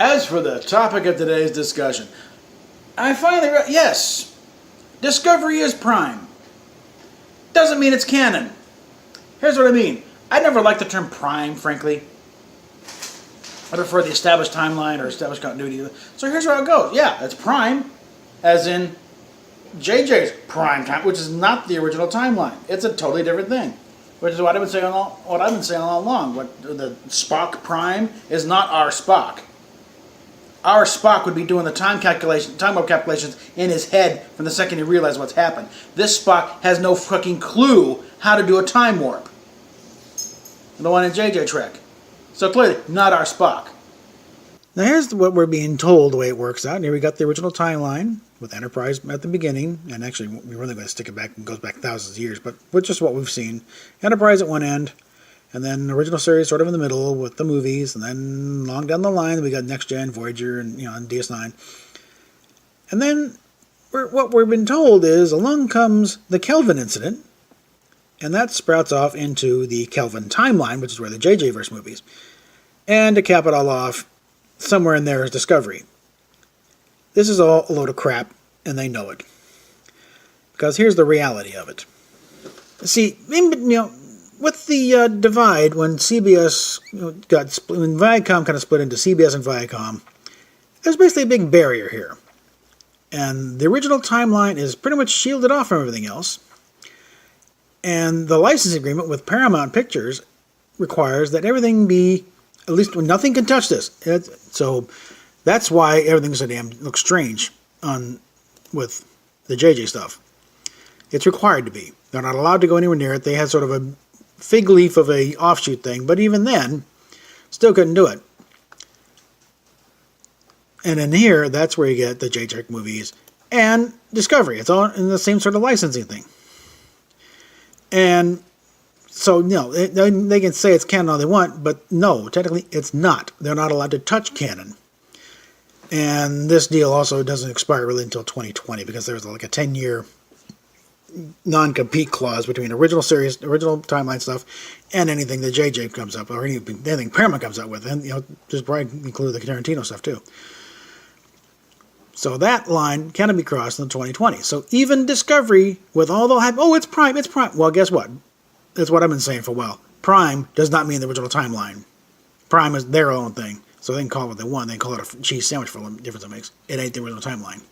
As for the topic of today's discussion, I finally yes, Discovery is Prime. Doesn't mean it's canon. Here's what I mean. I never liked the term Prime, frankly. I prefer the established timeline or established continuity. So here's how it goes. Yeah, it's Prime, as in JJ's Prime time, which is not the original timeline. It's a totally different thing. Which is what I've been saying all along. What the Spock Prime is not our Spock. Our Spock would be doing the time warp calculations in his head from the second he realized what's happened. This Spock has no fucking clue how to do a time warp. The one in JJ Trek. So clearly, not our Spock. Now here's what we're being told the way it works out. And here we got the original timeline with Enterprise at the beginning. And actually, we're really going to stick it back. It goes back thousands of years. But with just what we've seen. Enterprise at one end. And then the original series sort of in the middle with the movies. And then long down the line, we got Next Gen, Voyager, and and DS9. And then what we've been told is along comes the Kelvin incident. And that sprouts off into the Kelvin timeline, which is where the JJ verse movies. And to cap it all off, somewhere in there is Discovery. This is all a load of crap, and they know it. Because here's the reality of it. See, with the divide, when CBS got split, when Viacom kind of split into CBS and Viacom, there's basically a big barrier here. And the original timeline is pretty much shielded off from everything else. And the license agreement with Paramount Pictures requires that everything be, at least nothing can touch this. So that's why everything so damn looks strange with the JJ stuff. It's required to be. They're not allowed to go anywhere near it. They had sort of a fig leaf of a offshoot thing, but even then, still couldn't do it. And in here, that's where you get the JJ movies and Discovery. It's all in the same sort of licensing thing. And so, they can say it's canon all they want, but no, technically it's not. They're not allowed to touch canon. And this deal also doesn't expire really until 2020 because there's like a 10-year non-compete clause between original series, original timeline stuff, and anything that JJ comes up, or anything Paramount comes up with, and just probably include the Tarantino stuff too. So that line cannot be crossed in 2020. So even Discovery, with all the hype, it's Prime. Well, guess what? That's what I've been saying for a while. Prime does not mean the original timeline. Prime is their own thing. So they can call it what they want. They can call it a cheese sandwich for the difference it makes. It ain't the original timeline.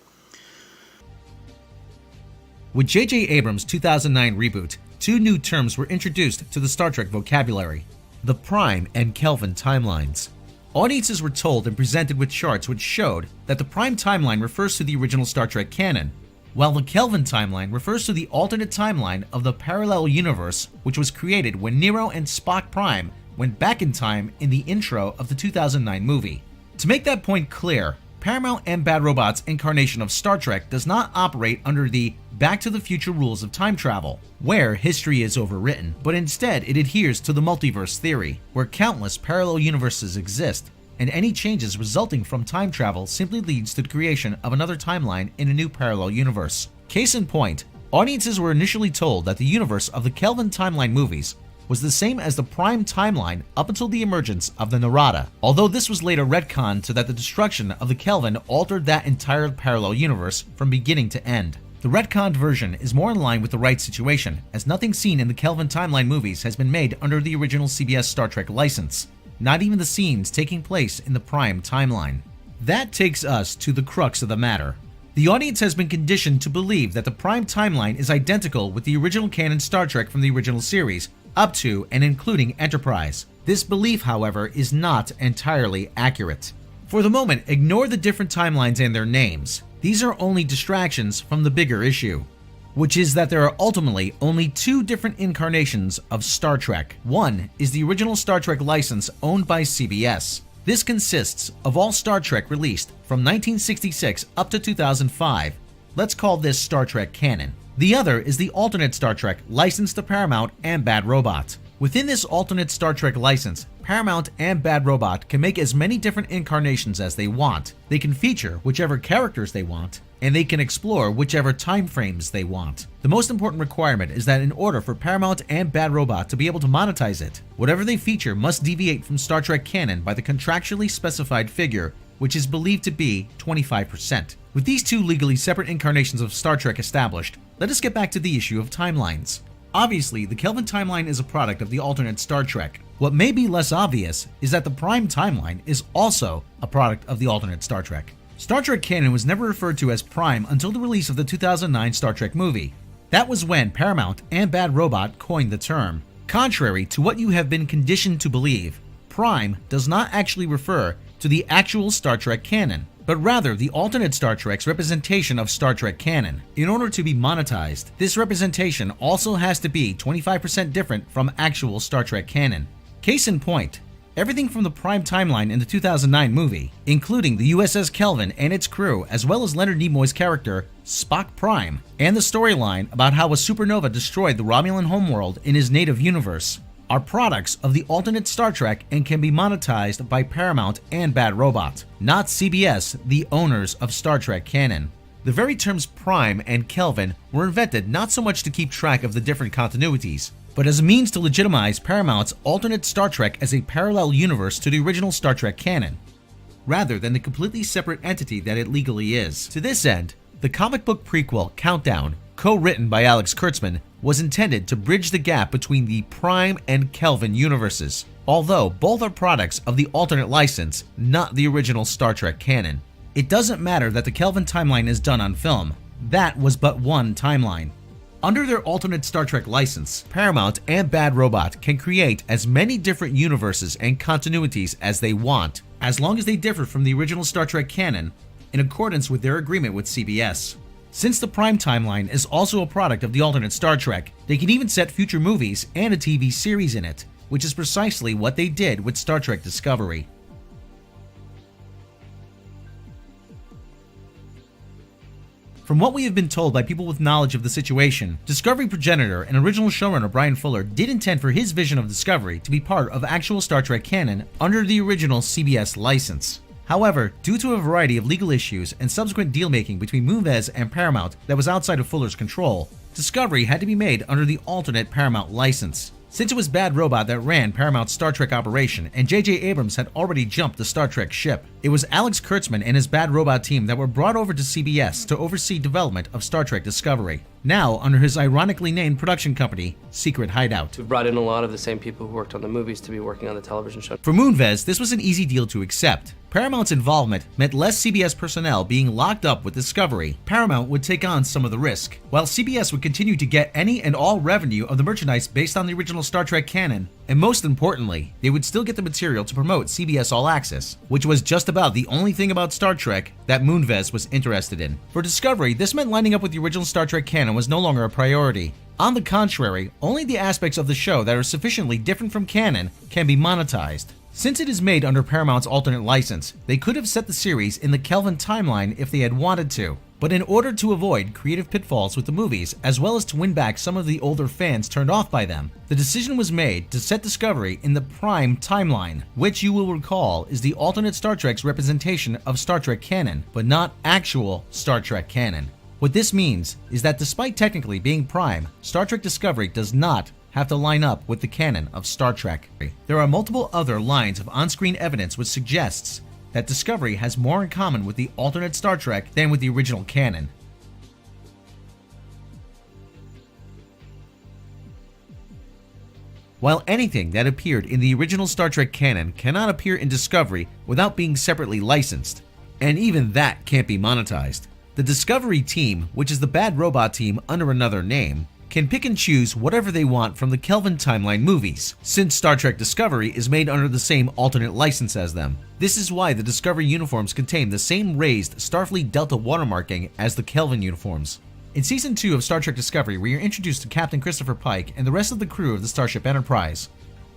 With J.J. Abrams' 2009 reboot, two new terms were introduced to the Star Trek vocabulary: the Prime and Kelvin timelines. Audiences were told and presented with charts which showed that the Prime timeline refers to the original Star Trek canon, while the Kelvin timeline refers to the alternate timeline of the parallel universe which was created when Nero and Spock Prime went back in time in the intro of the 2009 movie. To make that point clear, Paramount and Bad Robot's incarnation of Star Trek does not operate under the Back to the Future rules of time travel, where history is overwritten, but instead it adheres to the multiverse theory, where countless parallel universes exist, and any changes resulting from time travel simply leads to the creation of another timeline in a new parallel universe. Case in point, audiences were initially told that the universe of the Kelvin timeline movies was the same as the Prime timeline up until the emergence of the Narada, although this was later retconned so that the destruction of the Kelvin altered that entire parallel universe from beginning to end. The retconned version is more in line with the right situation, as nothing seen in the Kelvin timeline movies has been made under the original CBS Star Trek license, not even the scenes taking place in the Prime timeline. That takes us to the crux of the matter. The audience has been conditioned to believe that the Prime timeline is identical with the original canon Star Trek from the original series, up to and including Enterprise. This belief, however, is not entirely accurate. For the moment, ignore the different timelines and their names. These are only distractions from the bigger issue, which is that there are ultimately only two different incarnations of Star Trek. One is the original Star Trek license owned by CBS. This consists of all Star Trek released from 1966 up to 2005. Let's call this Star Trek canon. The other is the alternate Star Trek licensed to Paramount and Bad Robot. Within this alternate Star Trek license, Paramount and Bad Robot can make as many different incarnations as they want. They can feature whichever characters they want, and they can explore whichever time frames they want. The most important requirement is that in order for Paramount and Bad Robot to be able to monetize it, whatever they feature must deviate from Star Trek canon by the contractually specified figure which is believed to be 25%. With these two legally separate incarnations of Star Trek established, let us get back to the issue of timelines. Obviously, the Kelvin timeline is a product of the alternate Star Trek. What may be less obvious is that the Prime timeline is also a product of the alternate Star Trek. Star Trek canon was never referred to as Prime until the release of the 2009 Star Trek movie. That was when Paramount and Bad Robot coined the term. Contrary to what you have been conditioned to believe, Prime does not actually refer to the actual Star Trek canon, but rather the alternate Star Trek's representation of Star Trek canon. In order to be monetized, this representation also has to be 25% different from actual Star Trek canon. Case in point, everything from the Prime timeline in the 2009 movie, including the USS Kelvin and its crew, as well as Leonard Nimoy's character, Spock Prime, and the storyline about how a supernova destroyed the Romulan homeworld in his native universe, are products of the alternate Star Trek and can be monetized by Paramount and Bad Robot, not CBS, the owners of Star Trek canon. The very terms Prime and Kelvin were invented not so much to keep track of the different continuities, but as a means to legitimize Paramount's alternate Star Trek as a parallel universe to the original Star Trek canon, rather than the completely separate entity that it legally is. To this end, the comic book prequel Countdown, co-written by Alex Kurtzman, was intended to bridge the gap between the Prime and Kelvin universes, although both are products of the alternate license, not the original Star Trek canon. It doesn't matter that the Kelvin timeline is done on film. That was but one timeline. Under their alternate Star Trek license, Paramount and Bad Robot can create as many different universes and continuities as they want, as long as they differ from the original Star Trek canon, in accordance with their agreement with CBS. Since the Prime timeline is also a product of the alternate Star Trek, they can even set future movies and a TV series in it, which is precisely what they did with Star Trek Discovery. From what we have been told by people with knowledge of the situation, Discovery progenitor and original showrunner Brian Fuller did intend for his vision of Discovery to be part of actual Star Trek canon under the original CBS license. However, due to a variety of legal issues and subsequent deal-making between Multiverse and Paramount that was outside of Fuller's control, Discovery had to be made under the alternate Paramount license. Since it was Bad Robot that ran Paramount's Star Trek operation and J.J. Abrams had already jumped the Star Trek ship, it was Alex Kurtzman and his Bad Robot team that were brought over to CBS to oversee development of Star Trek Discovery, now under his ironically named production company, Secret Hideout. We've brought in a lot of the same people who worked on the movies to be working on the television show. For Moonves, this was an easy deal to accept. Paramount's involvement meant less CBS personnel being locked up with Discovery. Paramount would take on some of the risk, while CBS would continue to get any and all revenue of the merchandise based on the original Star Trek canon, and most importantly, they would still get the material to promote CBS All Access, which was just about the only thing about Star Trek that Moonves was interested in. For Discovery, this meant lining up with the original Star Trek canon was no longer a priority. On the contrary, only the aspects of the show that are sufficiently different from canon can be monetized. Since it is made under Paramount's alternate license, they could have set the series in the Kelvin timeline if they had wanted to. But in order to avoid creative pitfalls with the movies, as well as to win back some of the older fans turned off by them, the decision was made to set Discovery in the Prime timeline, which you will recall is the alternate Star Trek's representation of Star Trek canon, but not actual Star Trek canon. What this means is that despite technically being Prime, Star Trek Discovery does not have to line up with the canon of Star Trek. There are multiple other lines of on-screen evidence which suggests that Discovery has more in common with the alternate Star Trek than with the original canon. While anything that appeared in the original Star Trek canon cannot appear in Discovery without being separately licensed, and even that can't be monetized, the Discovery team, which is the Bad Robot team under another name, can pick and choose whatever they want from the Kelvin timeline movies, since Star Trek Discovery is made under the same alternate license as them. This is why the Discovery uniforms contain the same raised Starfleet Delta watermarking as the Kelvin uniforms. In Season 2 of Star Trek Discovery, we are introduced to Captain Christopher Pike and the rest of the crew of the Starship Enterprise.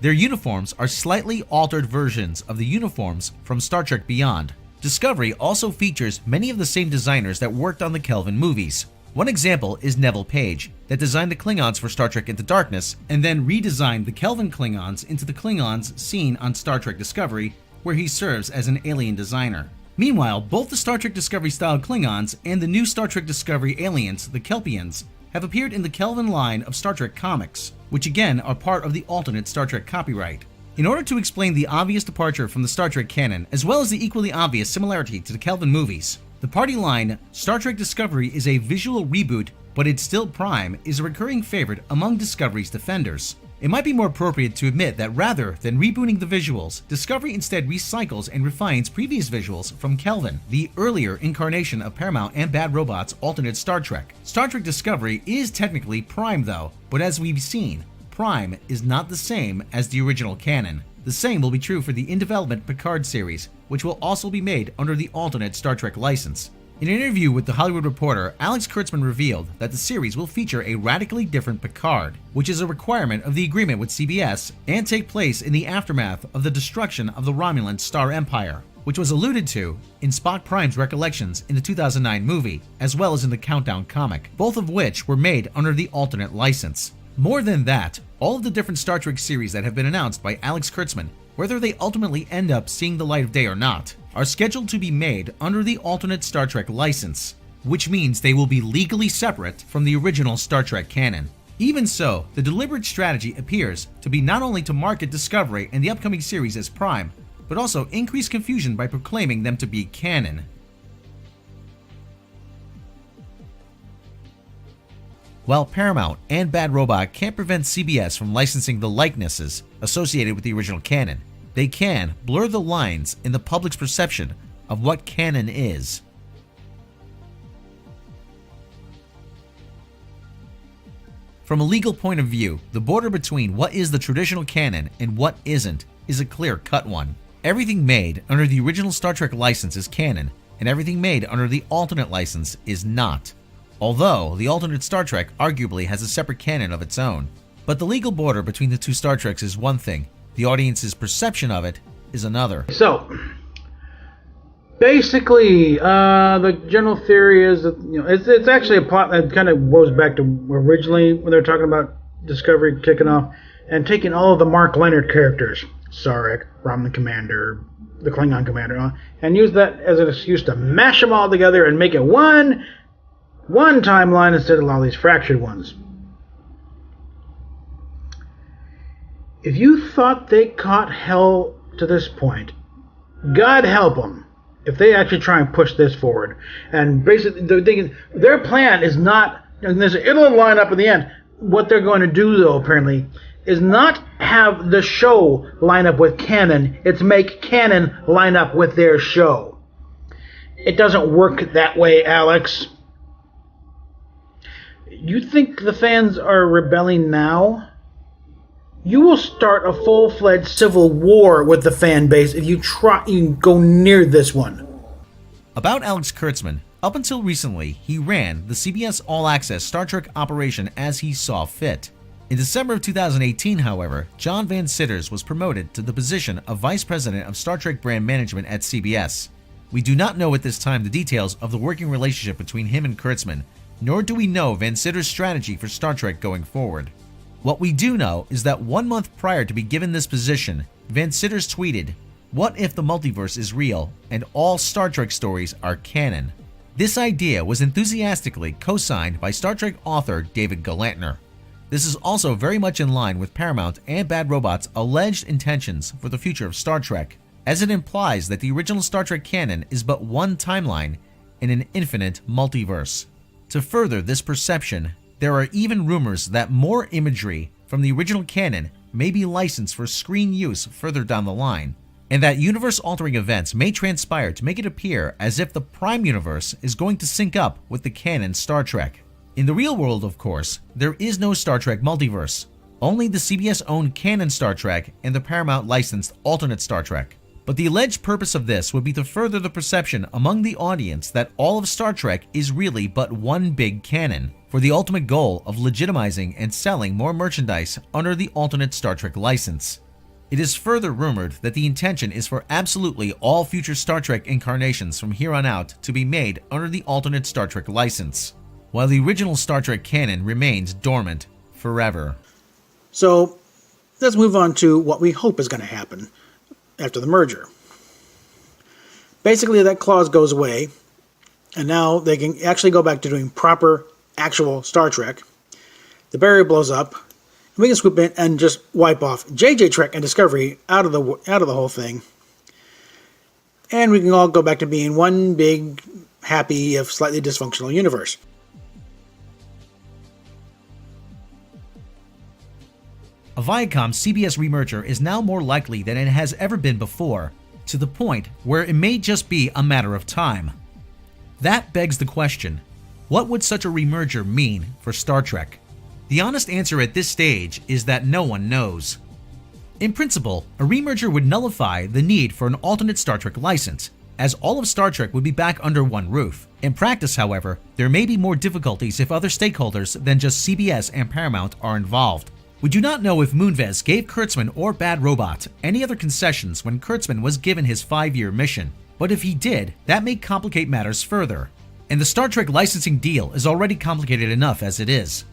Their uniforms are slightly altered versions of the uniforms from Star Trek Beyond. Discovery also features many of the same designers that worked on the Kelvin movies. One example is Neville Page, that designed the Klingons for Star Trek Into Darkness, and then redesigned the Kelvin Klingons into the Klingons seen on Star Trek Discovery, where he serves as an alien designer. Meanwhile, both the Star Trek Discovery-style Klingons and the new Star Trek Discovery aliens, the Kelpians, have appeared in the Kelvin line of Star Trek comics, which again are part of the alternate Star Trek copyright. In order to explain the obvious departure from the Star Trek canon, as well as the equally obvious similarity to the Kelvin movies, the party line, Star Trek Discovery is a visual reboot, but it's still Prime, is a recurring favorite among Discovery's defenders. It might be more appropriate to admit that rather than rebooting the visuals, Discovery instead recycles and refines previous visuals from Kelvin, the earlier incarnation of Paramount and Bad Robot's alternate Star Trek. Star Trek Discovery is technically Prime though, but as we've seen, Prime is not the same as the original canon. The same will be true for the in-development Picard series, which will also be made under the alternate Star Trek license. In an interview with The Hollywood Reporter, Alex Kurtzman revealed that the series will feature a radically different Picard, which is a requirement of the agreement with CBS and take place in the aftermath of the destruction of the Romulan Star Empire, which was alluded to in Spock Prime's recollections in the 2009 movie, as well as in the Countdown comic, both of which were made under the alternate license. More than that, all of the different Star Trek series that have been announced by Alex Kurtzman, whether they ultimately end up seeing the light of day or not, are scheduled to be made under the alternate Star Trek license, which means they will be legally separate from the original Star Trek canon. Even so, the deliberate strategy appears to be not only to market Discovery and the upcoming series as Prime, but also increase confusion by proclaiming them to be canon. While Paramount and Bad Robot can't prevent CBS from licensing the likenesses associated with the original canon, they can blur the lines in the public's perception of what canon is. From a legal point of view, the border between what is the traditional canon and what isn't is a clear-cut one. Everything made under the original Star Trek license is canon, and everything made under the alternate license is not. Although the alternate Star Trek arguably has a separate canon of its own. But the legal border between the two Star Treks is one thing, the audience's perception of it is another. So, basically, the general theory is that it's actually a plot that kind of goes back to originally when they were talking about Discovery kicking off and taking all of the Mark Leonard characters, Sarek, Romulan Commander, the Klingon Commander, and use that as an excuse to mash them all together and make it one timeline instead of all these fractured ones. If you thought they caught hell to this point, God help them if they actually try and push this forward. And basically, they're thinking their plan is not, and it'll line up in the end. What they're going to do, though, apparently, is not have the show line up with canon. It's make canon line up with their show. It doesn't work that way, Alex. You think the fans are rebelling now? You will start a full-fledged civil war with the fan base if you try and go near this one. About Alex Kurtzman, up until recently, he ran the CBS All Access Star Trek operation as he saw fit. In December of 2018, however, John Van Citters was promoted to the position of Vice President of Star Trek Brand Management at CBS. We do not know at this time the details of the working relationship between him and Kurtzman, nor do we know Van Citters' strategy for Star Trek going forward. What we do know is that 1 month prior to be given this position, Van Citters tweeted, "What if the multiverse is real and all Star Trek stories are canon?" This idea was enthusiastically co-signed by Star Trek author David Galantner. This is also very much in line with Paramount and Bad Robot's alleged intentions for the future of Star Trek, as it implies that the original Star Trek canon is but one timeline in an infinite multiverse. To further this perception, there are even rumors that more imagery from the original canon may be licensed for screen use further down the line, and that universe-altering events may transpire to make it appear as if the Prime universe is going to sync up with the canon Star Trek. In the real world, of course, there is no Star Trek multiverse, only the CBS-owned canon Star Trek and the Paramount-licensed alternate Star Trek. But the alleged purpose of this would be to further the perception among the audience that all of Star Trek is really but one big canon, for the ultimate goal of legitimizing and selling more merchandise under the alternate Star Trek license. It is further rumored that the intention is for absolutely all future Star Trek incarnations from here on out to be made under the alternate Star Trek license, while the original Star Trek canon remains dormant forever. So, let's move on to what we hope is going to happen after the merger. Basically, that clause goes away, and now they can actually go back to doing proper, actual Star Trek. The barrier blows up, We can swoop in and just wipe off JJ Trek and Discovery out of the whole thing. And we can all go back to being one big, happy, if slightly dysfunctional universe. A Viacom-CBS remerger is now more likely than it has ever been before, to the point where it may just be a matter of time. That begs the question, what would such a remerger mean for Star Trek? The honest answer at this stage is that no one knows. In principle, a remerger would nullify the need for an alternate Star Trek license, as all of Star Trek would be back under one roof. In practice, however, there may be more difficulties if other stakeholders than just CBS and Paramount are involved. We do not know if Moonves gave Kurtzman or Bad Robot any other concessions when Kurtzman was given his 5-year mission, but if he did, that may complicate matters further. And the Star Trek licensing deal is already complicated enough as it is.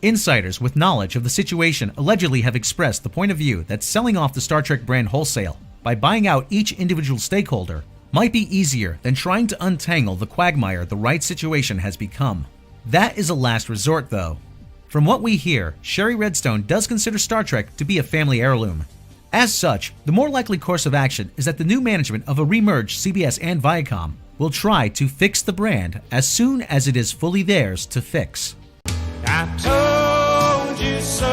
Insiders with knowledge of the situation allegedly have expressed the point of view that selling off the Star Trek brand wholesale by buying out each individual stakeholder might be easier than trying to untangle the quagmire the right situation has become. That is a last resort, though. From what we hear, Sherry Redstone does consider Star Trek to be a family heirloom. As such, the more likely course of action is that the new management of a remerged CBS and Viacom will try to fix the brand as soon as it is fully theirs to fix. I told you so.